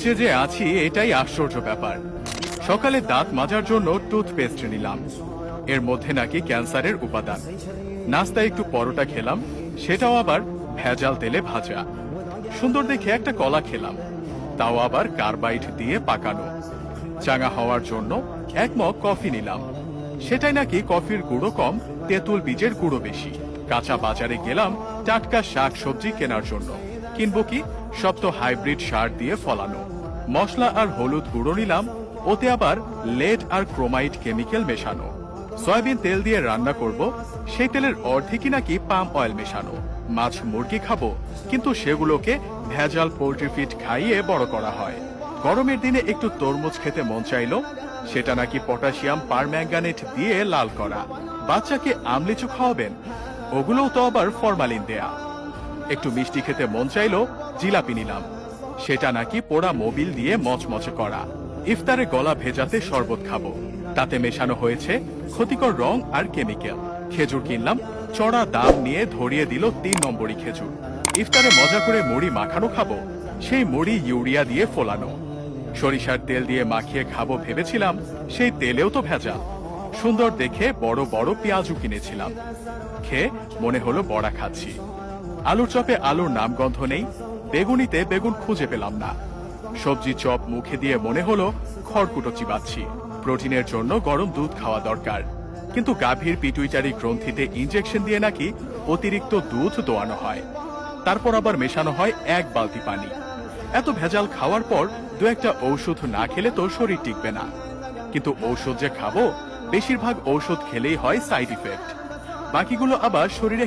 যে আছি এটাই আশ্চর্য ব্যাপার। সকালে দাঁত মাজার জন্য টুথপেস্ট নিলাম, এর মধ্যে নাকি ক্যান্সারের উপাদান। নাস্তায় একটু পরোটা খেলাম, সেটাও আবার ভেজাল তেলে ভাজা। সুন্দর দেখে একটা কলা খেলাম, তাও আবার কার্বাইড দিয়ে পাকানো। চাঙা হওয়ার জন্য এক মগ কফি নিলাম, সেটাই নাকি কফির গুঁড়ো কম, তেঁতুল বীজের গুঁড়ো বেশি। কাঁচা বাজারে গেলাম টাটকা শাক সবজি কেনার জন্য, কিনবো কি, সব তো হাইব্রিড সার দিয়ে ফলানো। মশলা আর হলুদ গুঁড়ো নিলাম, ওতে আবার লেড আর ক্রোমাইড কেমিক্যাল মেশানো। সয়াবিন তেল দিয়ে রান্না করব, সেই তেলের অর্ধেকই নাকি পাম অয়েল মেশানো। মাছ মুরগি খাবো, কিন্তু সেগুলোকে ভেজাল পোল্ট্রি ফিড খাইয়ে বড় করা হয়। গরমের দিনে একটু তরমুজ খেতে মন চাইলো, সেটা নাকি পটাশিয়াম পারম্যাঙ্গানেট দিয়ে লাল করা। বাচ্চাকে আমলিচু খাওয়াবেন, ওগুলোও তো আবার ফরমালিন দেয়া। একটু মিষ্টি খেতে মন চাইলো, জিলাপি নিলাম, সেটা নাকি পোড়া মোবিল দিয়ে মচমচে করা। ইফতারে গলা ভেজাতে শরবত খাবো, তাতে মেশানো হয়েছে ক্ষতিকর রং আর কেমিক্যাল। খেজুর কিনলাম, চড়া দাম নিয়ে ধরিয়ে দিল 3 নম্বরই খেজুর। ইফতারে মজা করে মুড়ি মাখানো খাবো, সেই মুড়ি ইউরিয়া দিয়ে ফোলানো। সরিষার তেল দিয়ে মাখিয়ে খাবো ভেবেছিলাম, সেই তেলেও তো ভেজাল। সুন্দর দেখে বড় বড় পেঁয়াজও কিনেছিলাম, খেয়ে মনে হলো বড়া খাচ্ছি। আলুর চপে আলুর নামগন্ধ নেই, বেগুনিতে বেগুন খুঁজে পেলাম না। সবজি চপ মুখে দিয়ে মনে হলো খড়কুটো চিবাচ্ছি। প্রোটিনের জন্য গরম দুধ খাওয়া দরকার, কিন্তু গাভীর পিটুইটারি গ্রন্থিতে ইনজেকশন দিয়ে নাকি অতিরিক্ত দুধ দোয়ানো হয়, তারপর আবার মেশানো হয় 1 বালতি পানি। এত ভেজাল খাওয়ার পর 2-1টা ঔষধ না খেলে তো শরীর টিকবে না। কিন্তু ঔষধ যে খাবো, বেশিরভাগ ঔষধ খেলেই হয় সাইড ইফেক্ট, বাকিগুলো আবার শরীরে